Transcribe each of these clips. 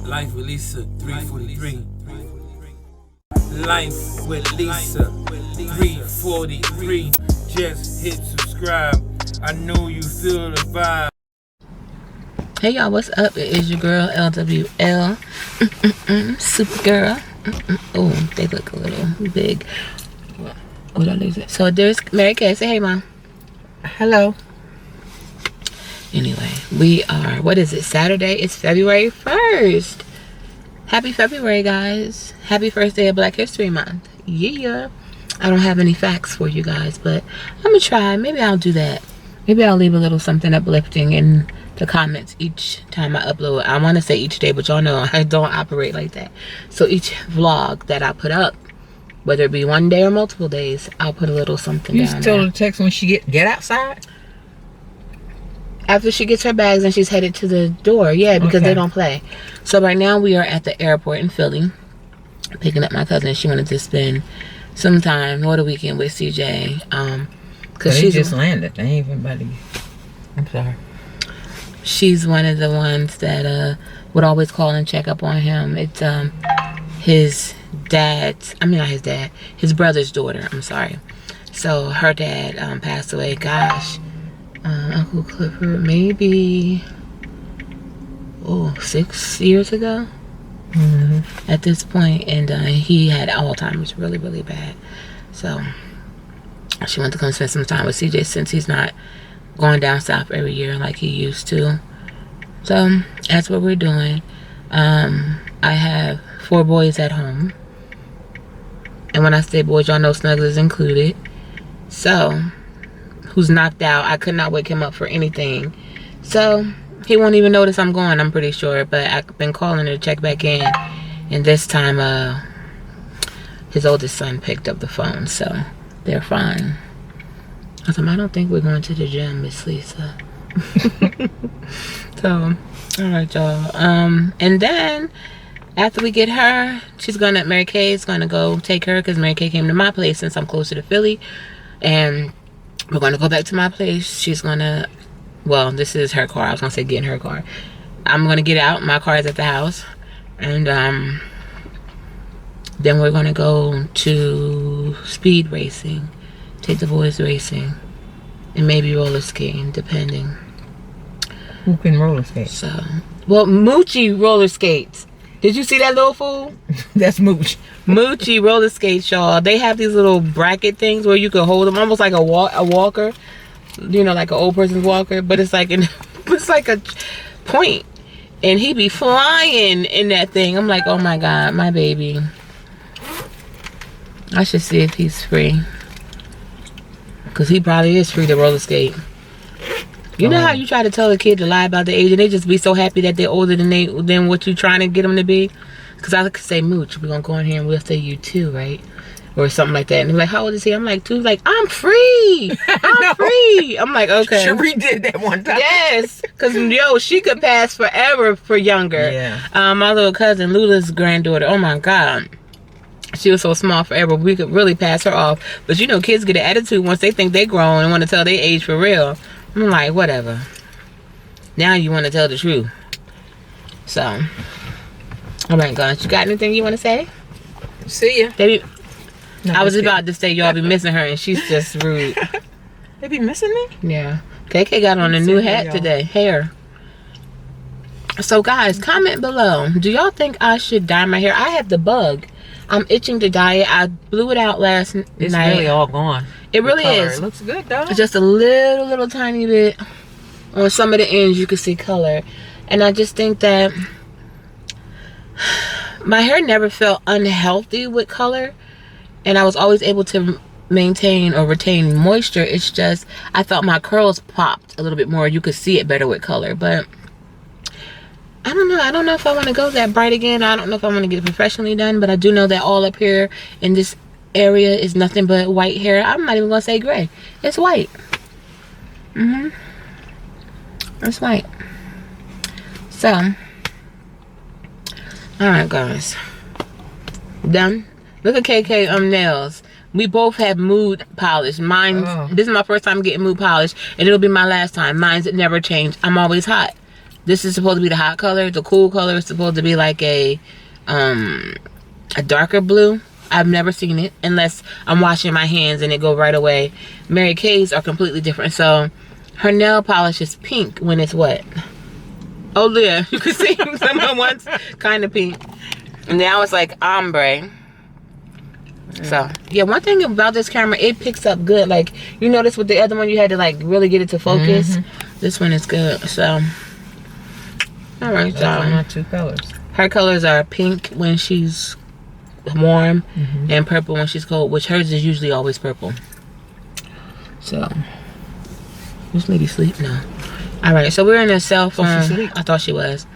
Life with Lisa 343. Life with Lisa 343. Just hit subscribe. I know you feel the vibe. Hey y'all, what's up? It is your girl LWL. Super girl. Oh, they look a little big. What are these? So there's Mary Kay. Say hey, Mom. Hello. Anyway, we are, what is it, Saturday? It's February 1st. Happy February, guys. Happy first day of Black History Month. Yeah. I don't have any facts for you guys, but I'm gonna try. Maybe I'll do that. Maybe I'll leave a little something uplifting in the comments each time I upload. I want to say each day, but y'all know I don't operate like that. So each vlog that I put up, whether it be one day or multiple days, I'll put a little something down there. You told her to text when she get outside? After she gets her bags and she's headed to the door. Yeah, because they don't play. So right now we are at the airport in Philly, picking up my cousin. She wanted to spend some time or the weekend with CJ. Cause she just landed. They ain't even about to. I'm sorry. She's one of the ones that would always call and check up on him. It's his dad's, I mean not his dad, his brother's daughter. I'm sorry. So her dad passed away. Gosh. Uncle Clifford, maybe 6 years ago at this point, and he had Alzheimer's really bad. So she wanted to come spend some time with CJ since he's not going down south every year like he used to. So that's what we're doing. I have 4 boys at home, and when I say boys, y'all know Snuggles is included. So who's knocked out. I could not wake him up for anything. So he won't even notice I'm going, I'm pretty sure. But I've been calling to check back in. And this time, his oldest son picked up the phone. So they're fine. I told him, I don't think we're going to the gym, Miss Lisa. So, alright, y'all. And then, after we get her, Mary Kay is going to go take her. Because Mary Kay came to my place since I'm closer to Philly. And we're going to go back to my place. She's going to, well, this is her car. I was going to say get in her car. I'm going to get out. My car is at the house. And then we're going to go to speed racing. Take the boys racing. And maybe roller skating, depending. Who can roller skate? So, well, Moochie roller skates. Did you see that little fool? That's Mooch. Moochie roller skates, y'all. They have these little bracket things where you can hold them, almost like a walker, you know, like an old person's walker. But it's like it's like a point, and he be flying in that thing. I'm like, oh my god, my baby. I should see if he's free, cause he probably is free to roller skate. You know how you try to tell a kid to lie about the age, and they just be so happy that they're older than what you're trying to get them to be? Because I could say, Mooch, we're going to go in here and we'll say you 2, right? Or something like that. And they're like, how old is he? I'm like, 2. Like, I'm free. I'm free. I'm like, okay. Cherie did that one time. Yes. Because, yo, she could pass forever for younger. Yeah. My little cousin, Lula's granddaughter, oh my God. She was so small forever. We could really pass her off. But, you know, kids get an attitude once they think they grown and want to tell their age for real. I'm like, whatever. Now you want to tell the truth. So, oh my gosh, you got anything you want to say? See ya. Baby, no, I was about to say y'all be missing her, and she's just rude. They be missing me? Yeah. KK got on a new hat today. Hair. So guys, comment below. Do y'all think I should dye my hair? I have the bug. I'm itching to dye it. I blew it out last night. It's really all gone. It really is. It looks good though. Just a little tiny bit on some of the ends you can see color. And I just think that my hair never felt unhealthy with color, and I was always able to maintain or retain moisture. It's just I felt my curls popped a little bit more. You could see it better with color, but I don't know. I don't know if I want to go that bright again. I don't know if I want to get it professionally done, but I do know that all up here in this area is nothing but white hair. I'm not even gonna say gray. It's white. It's white. So, all right, guys. Done. Look at KK nails. We both have mood polish. This is my first time getting mood polish, and it'll be my last time. Mine's never changed. I'm always hot. This is supposed to be the hot color. The cool color is supposed to be like a darker blue. I've never seen it unless I'm washing my hands and it go right away. Mary Kay's are completely different. So her nail polish is pink when it's wet. Oh yeah, you can see some of one's kind of pink. And now it's like ombre. So yeah, one thing about this camera, it picks up good. Like you notice with the other one you had to like really get it to focus. This one is good. So all right, those are my two colors. Her colors are pink when she's warm and purple when she's cold, which hers is usually always purple. So this lady sleep now. All right, so we're in a cell phone. I thought she was.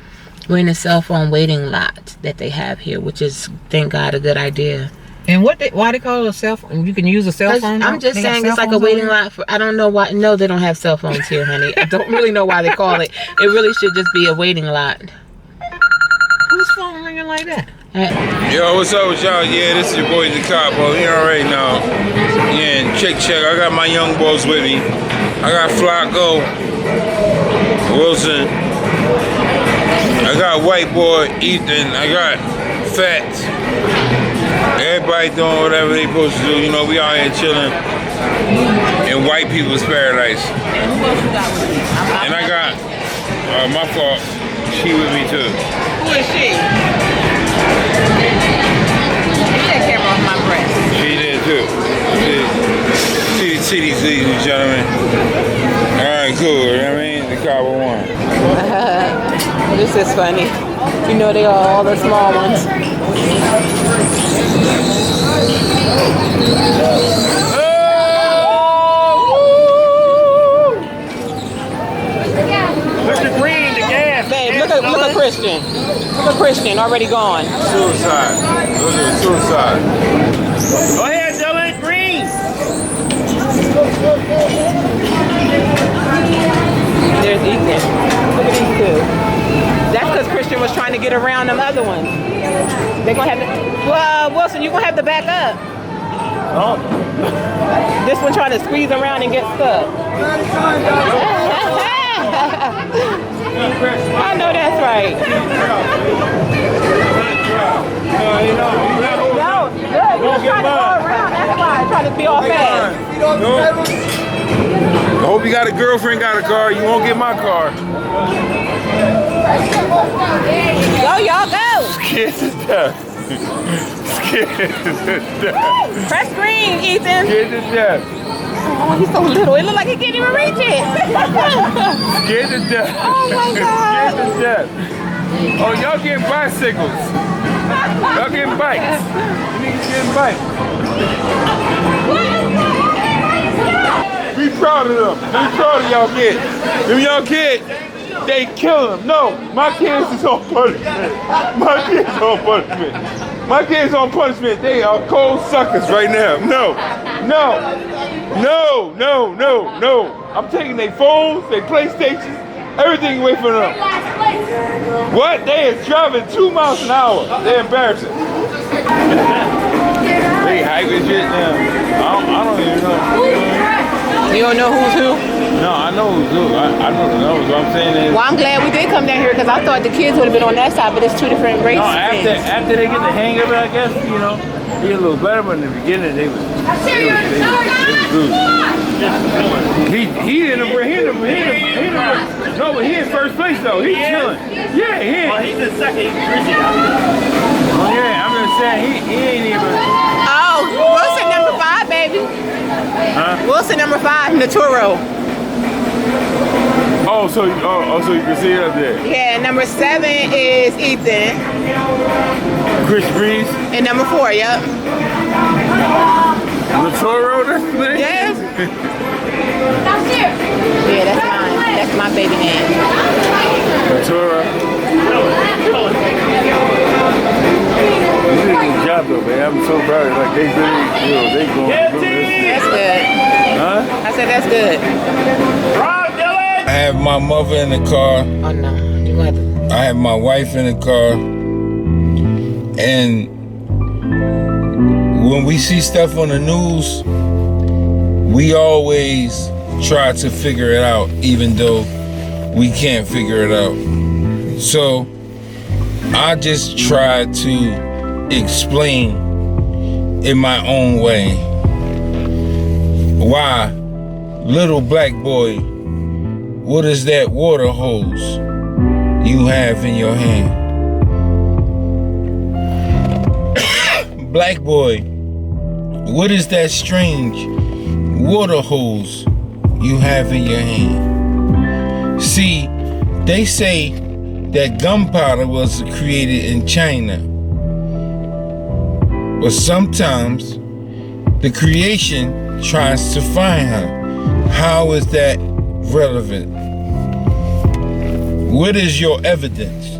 We're in a cell phone waiting lot that they have here, which is, thank God, a good idea. And why they call it a cell phone? You can use a cell phone? I'm just saying it's like a waiting lot for, I don't know why. No, they don't have cell phones here, honey. I don't really know why they call it. It really should just be a waiting lot. Whose phone ringing like that? Yo, what's up with y'all? Yeah, this is your boy the Capo. You already know. Yeah, and check. I got my young boys with me. I got Flacco, Wilson. I got White Boy, Ethan. I got Fats. Everybody doing whatever they supposed to do. You know, we out here chilling in white people's paradise. And I got, my fault, she with me too. Who is she? Get that camera off my breast. She did too. See these ladies and gentlemen. Alright, cool. You know what I mean? The Cabo one. This is funny. You know they are all the small ones. Mr. Green, the gas. Babe, look at Christian. Look at Christian, already gone. Suicide. Look at suicide. Go ahead, Dylan. Green. There's Ethan. Look at these two. That's because Christian was trying to get around them other ones. They're gonna have to. Well, Wilson, you're gonna have to back up. Oh. This one trying to squeeze around and get stuck. I know that's right. No, good. You're trying to go around. That's why I'm trying to be all fast. I hope you got a girlfriend, got a car. You won't get my car. Go, y'all, go. Scared to death. Scared to death. Press green, Ethan. Scared to death. Oh, he's so little. It looks like he can't even reach it. Scared to death. Oh, my God. Scared to death. Oh, y'all getting bicycles. Y'all getting bikes. You niggas getting bikes. Be proud of them. Be proud of y'all kids. Them y'all kids, they kill them. No, my kids is on punishment. My kids on punishment. My kids on punishment. They are cold suckers right now. No, no, no, no, no, no. I'm taking their phones, their PlayStations, everything away from them. What? They is driving 2 miles an hour. They're embarrassing. They hype as shit now. I don't even know. You don't know who's who? No, I know who's who. I don't know. What I'm saying is. Well, I'm glad we did come down here because I thought the kids would have been on that side, but it's two different races. No, after they get the hang of it, I guess, you know, they get a little better, but in the beginning, they was losing. He didn't no, but he in first place though. He's chilling. Yeah, he is. Well, he's in second. He's Chrissy out here. Oh yeah, I'm just saying he ain't even. Oh, Wilson number 5, baby. Huh? Wilson number 5, Naturo. Oh, so you can see it up there. Yeah, number 7 is Ethan. Chris Breeze. And number 4, yep. Latoro, that's the name? Yes. Yeah, that's mine. That's my baby name. Latoro. You did a good job though, man. I'm so proud of you. Like they really, you know, they going through this. That's good. Huh? I said that's good. I have my mother in the car. Oh no, you got to. I have my wife in the car. And when we see stuff on the news, we always try to figure it out, even though we can't figure it out. So I just try to explain in my own way why, little black boy, what is that water hose you have in your hand? Black boy, what is that strange water hose you have in your hand? See, they say that gunpowder was created in China. But sometimes the creation tries to find her. How is that relevant? What is your evidence?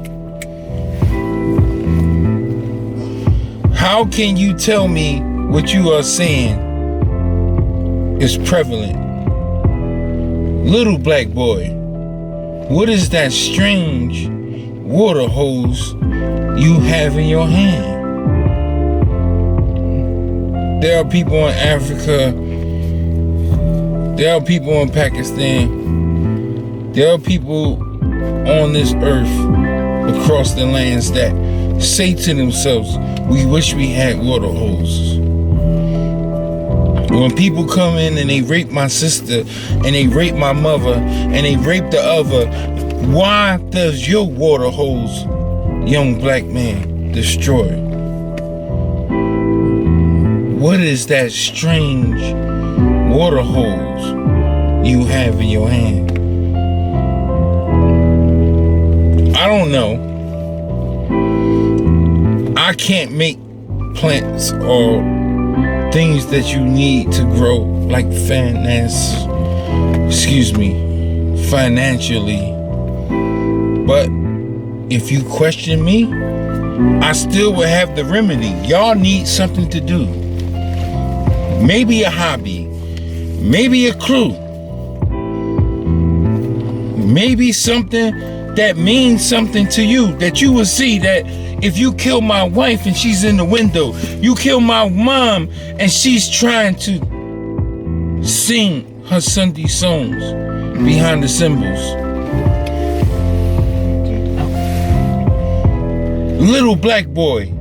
How can you tell me what you are saying is prevalent? Little black boy, what is that strange water hose you have in your hand? There are people in Africa, there are people in Pakistan, there are people on this earth across the lands that say to themselves, we wish we had water hoses. When people come in and they rape my sister and they rape my mother and they rape the other, why does your water hose, young black man, destroy? What is that strange water hose you have in your hand? I don't know. I can't make plants or things that you need to grow like financially. But if you question me, I still will have the remedy. Y'all need something to do. Maybe a hobby, maybe a clue, maybe something that means something to you, that you will see that if you kill my wife and she's in the window, you kill my mom and she's trying to sing her Sunday songs behind the cymbals. Little black boy,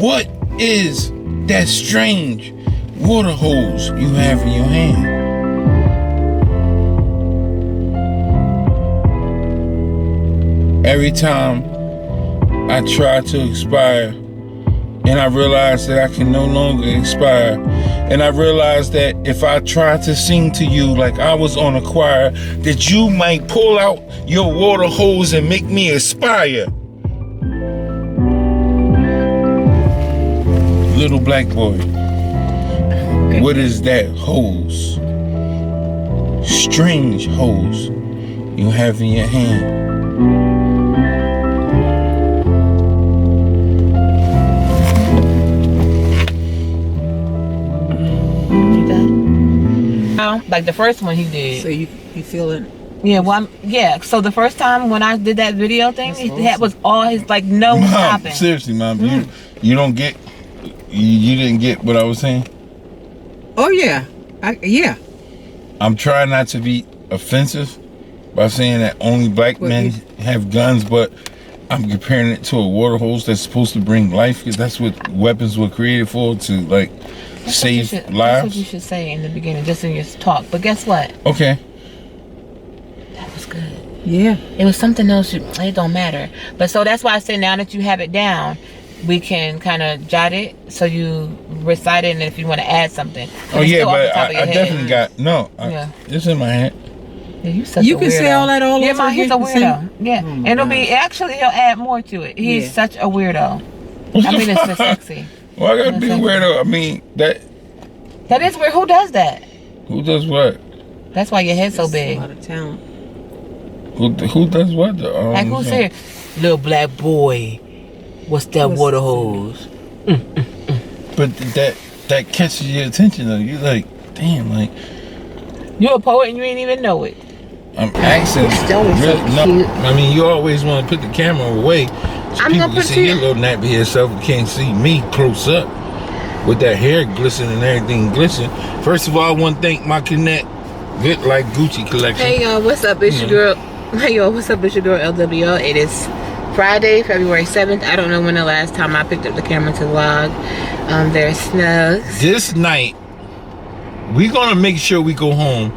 what is that strange water hose you have in your hand? Every time I try to expire and I realize that I can no longer expire, and I realize that if I try to sing to you like I was on a choir, that you might pull out your water hose and make me aspire. Little black boy, what is that hose? Strange hose you have in your hand. Like the first one he did. So you feel it? Yeah, well, yeah. So the first time when I did that video thing, that was all his, like, no Mom, stopping. seriously, Mom, you don't get, you didn't get what I was saying? Oh yeah, yeah. I'm trying not to be offensive by saying that only black men have guns, but I'm comparing it to a water hose that's supposed to bring life, because that's what weapons were created for, to like save lives. That's what you should say in the beginning, just in your talk. But guess what? Okay. That was good. Yeah. It was something else. It don't matter. But so that's why I say now that you have it down, we can kind of jot it so you recite it, and if you want to add something. Oh yeah, but I definitely got it's in my head. Yeah, you can say all that all over again. He's a weirdo. Yeah, and it'll be actually he'll add more to it. He's such a weirdo. I mean, it's just sexy. Well, I gotta be a weirdo. I mean that is weird. Who does that? Who does what? That's why your head's so big. A lot of talent. Who does what? Like who said, little black boy, what's that water hose? But that catches your attention though. You're like, damn, like you're a poet and you ain't even know it. I'm asking. I mean, you always want to put the camera away so people can see your little nappy head self and can't see me close up with that hair glistening and everything glistening. First of all, I want to thank my Connect Good Like Gucci collection. Hey y'all, what's up? It's your girl Yo, what's up? It's your girl LWL. It is Friday, February 7th. I don't know when the last time I picked up the camera to vlog. There's Snugs. This night, we're gonna make sure we go home,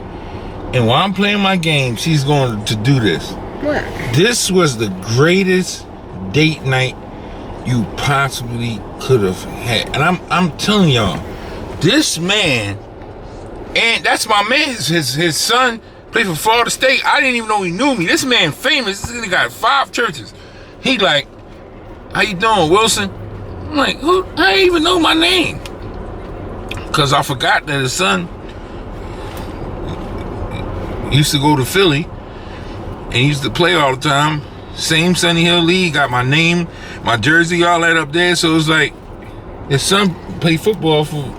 and while I'm playing my game, she's going to do this. What? This was the greatest date night you possibly could have had, and I'm telling y'all, this man, and that's my man. His son played for Florida State. I didn't even know he knew me. This man famous. This nigga got 5 churches. He like, how you doing, Wilson? I'm like, who? I didn't even know my name. Cause I forgot that his son used to go to Philly and he used to play all the time. Same Sunny Hill League, got my name, my jersey, all that up there. So it's like his son played football for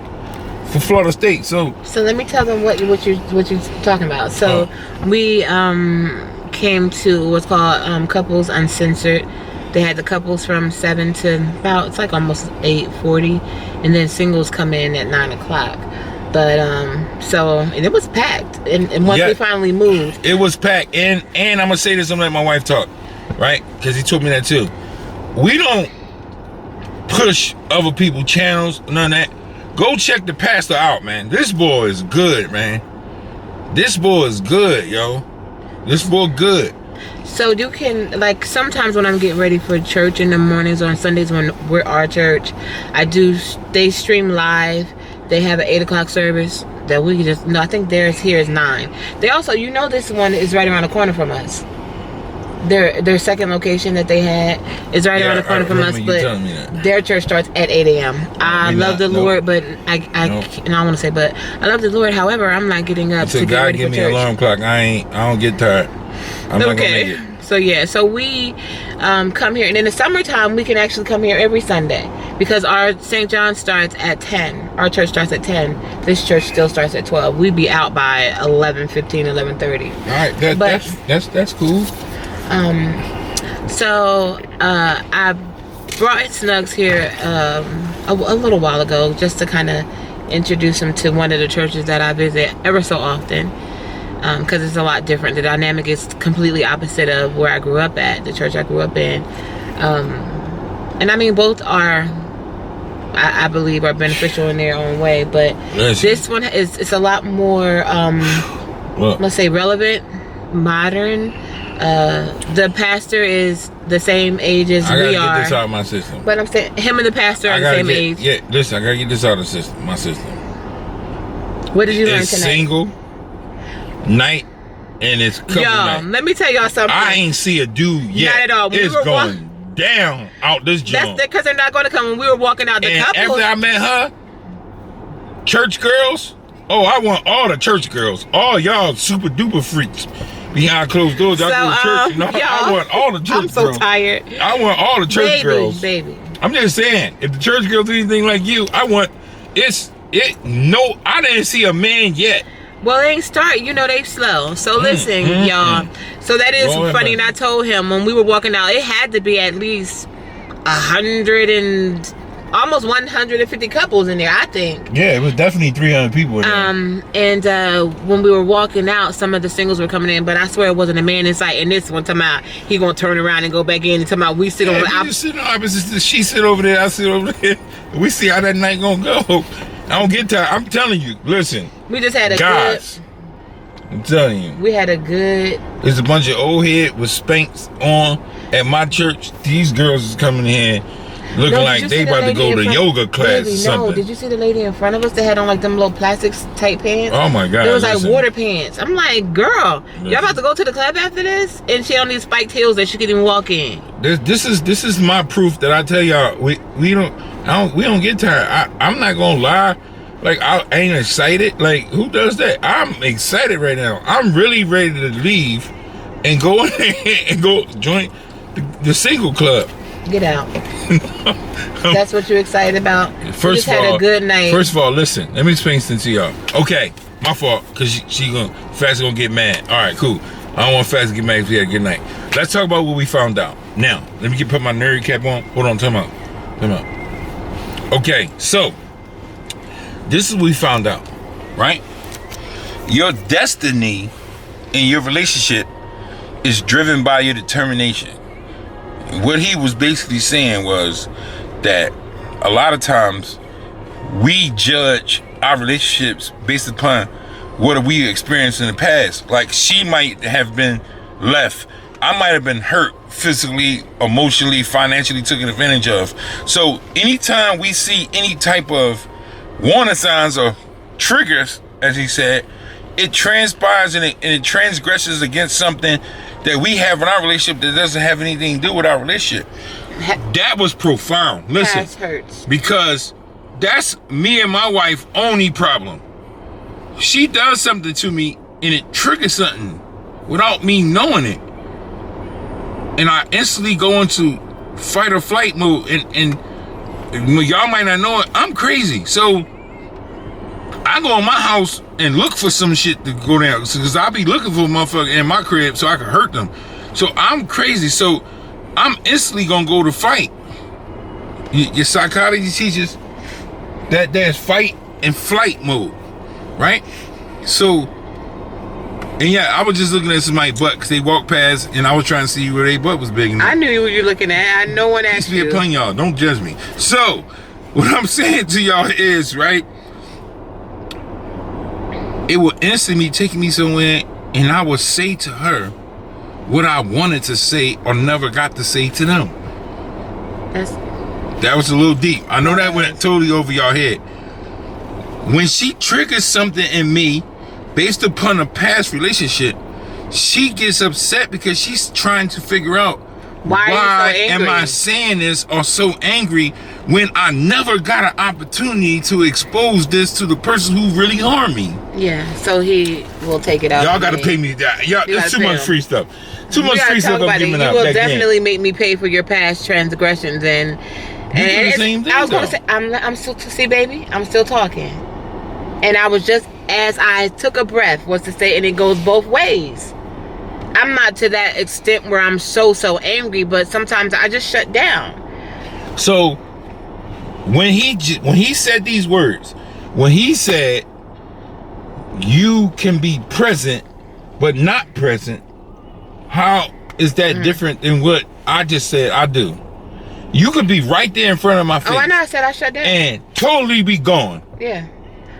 Florida State. So let me tell them what you're talking about. So we came to what's called Couples Uncensored. They had the couples from 7 to about, it's like almost 8:40, and then singles come in at 9 o'clock. But and it was packed, and once we finally moved, it was packed. And I'm gonna say this, I'm gonna let my wife talk, right? Because he told me that too. We don't push other people's channels, none of that. Go check the pastor out, man. This boy is good, man. This boy is good, yo. This boy good. So you can, like, sometimes when I'm getting ready for church in the mornings or on Sundays when we're our church, they stream live. They have an 8 o'clock service that we can just, no, I think theirs here is 9. They also, this one is right around the corner from us. Their second location that they had is right around the corner from us, but their church starts at 8 a.m. I love the Lord, but I don't want to say, but I love the Lord. However, I'm not getting up to get ready for church. God give me an alarm clock. I don't get tired. I'm not gonna make it. So we come here, and in the summertime we can actually come here every Sunday because our St. John starts at 10. Our church starts at 10. This church still starts at 12. We'd be out by 11:15, 11:30. All right, that's cool. I brought Snugs here a little while ago just to kind of introduce him to one of the churches that I visit ever so often, because it's a lot different. The dynamic is completely opposite of where I grew up at, the church I grew up in. And I mean, both are, I believe, are beneficial in their own way, but this one it's a lot more let's say relevant, modern. The pastor is the same age as we are. I gotta get this out of my system. But I'm saying him and the pastor are the same age. Yeah, listen, I gotta get this out of my system. What did you learn tonight? It's single night and it's couple night. Let me tell y'all something. I ain't see a dude yet. Not at all. It's going down out this joint. That's because they're not going to come. When we were walking out, the couple. After I met her, church girls. Oh, I want all the church girls. All y'all super duper freaks. Behind closed doors, I go to church. I want all the church girls. I'm so tired. I want all the church girls. Baby. I'm just saying, if the church girls do anything like you, I want no, I didn't see a man yet. Well, they ain't start. They slow. So listen, y'all. So that is funny. And I told him when we were walking out, it had to be at least 100 and almost 150 couples in there, I think. Yeah, it was definitely 300 people in there. And when we were walking out, some of the singles were coming in, but I swear it wasn't a man in sight. And this one, talking about he gonna turn around and go back in, and talking about we sit on the opposite. She sit over there, I sit over there. We see how that night gonna go. I don't get tired. I'm telling you, listen. We just had I'm telling you. We had a good. There's a bunch of old head with Spanx on at my church. These girls is coming in here looking like they about to go to yoga class or something. No, did you see the lady in front of us that had on like them little plastic tight pants? Oh my God. It was like water pants. I'm like, girl, y'all about to go to the club after this? And she on these spiked heels that she couldn't even walk in. This is my proof that I tell y'all we don't get tired. I'm not gonna lie. Like, I ain't excited. Like, who does that? I'm excited right now. I'm really ready to leave and go and go join the single club. Get out. That's what you're excited about? First of all, had a good night. First of all, listen. Let me explain something to y'all. Okay, my fault, because she Fast gonna get mad. All right, cool. I don't want Fast to get mad if we had a good night. Let's talk about what we found out. Now, let me put my nerd cap on. Hold on, time out. Okay, so this is what we found out, right? Your destiny in your relationship is driven by your determination. What he was basically saying was that a lot of times we judge our relationships based upon what we experienced in the past. Like, she might have been left. I might have been hurt physically, emotionally, financially taken advantage of. So anytime we see any type of warning signs or triggers, as he said, it transpires and it transgresses against something that we have in our relationship that doesn't have anything to do with our relationship. That was profound. Listen, past hurts. because that's me and my wife only problem. She does something to me and it triggers something without me knowing it, and I instantly go into fight or flight mode, and y'all might not know it, I'm crazy. So I go in my house and look for some shit to go down, because I'll be looking for a motherfucker in my crib so I can hurt them. So I'm crazy. So I'm instantly gonna go to fight. Your psychology teaches that there's fight and flight mode, right? So, and yeah, I was just looking at somebody's butt because they walked past and I was trying to see where their butt was big enough. I knew what you were looking at. No one asked you. Upon y'all, don't judge me. So, what I'm saying to y'all is, right, it will instantly take me somewhere and I will say to her what I wanted to say or never got to say to them. That was a little deep. I know that went totally over y'all head. When she triggers something in me based upon a past relationship, she gets upset because she's trying to figure out why am I saying this or so angry when I never got an opportunity to expose this to the person who really harmed me. Yeah, so he will take it out. Y'all gotta pay me that. Y'all, it's too much free stuff. Too much free stuff I'm giving out. You will definitely make me pay for your past transgressions, and the same thing, I was gonna say, I'm still, see, baby, I'm still talking. And I was just, as I took a breath, was to say, and it goes both ways. I'm not to that extent where I'm so angry, but sometimes I just shut down. So when he said these words, when he said you can be present but not present, how is that different than what I just said I do? You could be right there in front of my face. Oh, I know. I said I shut down. And totally be gone. Yeah,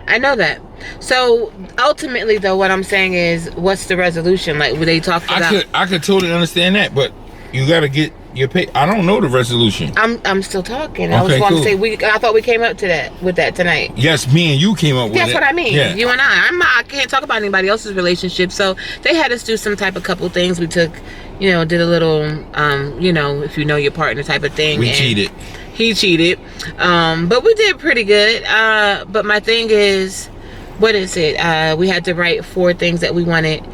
I know that. So ultimately, though, what I'm saying is, what's the resolution? Like, were they talking about? I could totally understand that, but you got to get your pay. I don't know the resolution. I'm still talking. Okay, I was going to cool. say I thought we came up to that with that tonight. Yes, me and you came up with it. That's what I mean. Yeah. You and I can't talk about anybody else's relationship. So they had us do some type of couple things. We took, did a little, if you know your partner type of thing. We cheated. He cheated, but we did pretty good. But my thing is, what is it? We had to write 4 things that we wanted.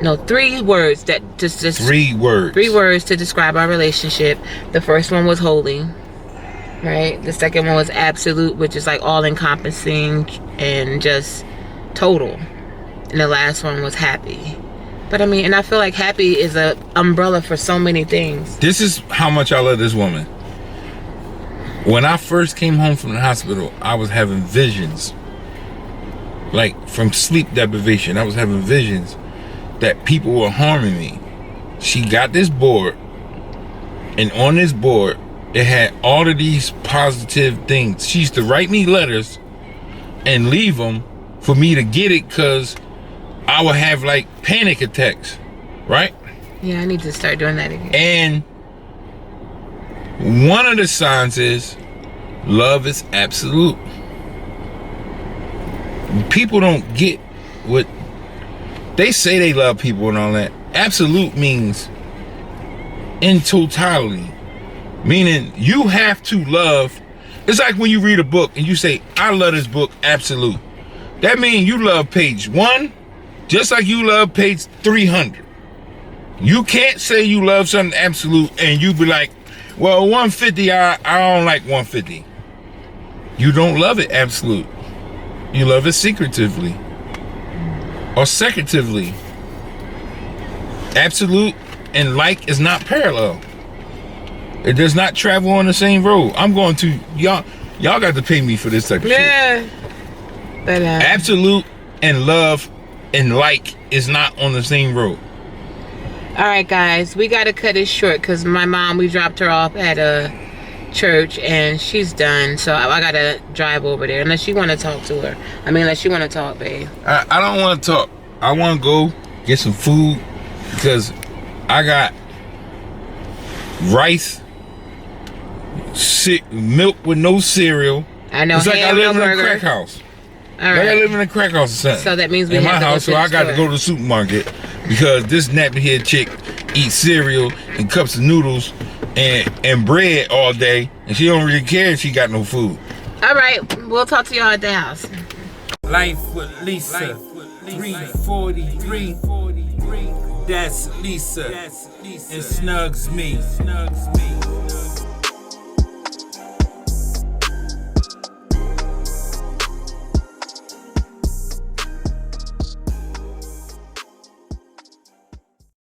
No, 3 words that just 3 words. 3 words to describe our relationship. The first one was holy, right? The second one was absolute, which is like all encompassing and just total. And the last one was happy. But I mean, and I feel like happy is a umbrella for so many things. This is how much I love this woman. When I first came home from the hospital, I was having visions. Like, from sleep deprivation, I was having visions that people were harming me. She got this board, and on this board, it had all of these positive things. She used to write me letters and leave them for me to get it, because I would have like panic attacks, right? Yeah, I need to start doing that again. And one of the signs is love is absolute. People don't get what they say. They love people and all that. Absolute means in totality, meaning you have to love. It's like when you read a book and you say, I love this book absolute. That means you love page 1 just like you love page 300. You can't say you love something absolute and you be like, well, 150, I don't like 150. You don't love it absolute. You love it secretively or secretively. Absolute and like is not parallel. It does not travel on the same road. I'm going to y'all got to pay me for this type of shit. But absolute and love and like is not on the same road. All right, guys, we got to cut it short because my mom, we dropped her off at a church and she's done. So I got to drive over there unless you want to talk to her. I mean, unless you want to talk, babe. I don't want to talk. I want to go get some food because I got rice, milk with no cereal. I know. It's like I live in a crack house. All right. Like I live in a crack house or something. So that means we in have my to house, go so to I got to go to the supermarket because this nappy head chick eats cereal and cups of noodles and bread all day, and she don't really care if she got no food. All right, we'll talk to y'all at the house. Life with Lisa 343. That's Lisa and Snugs me.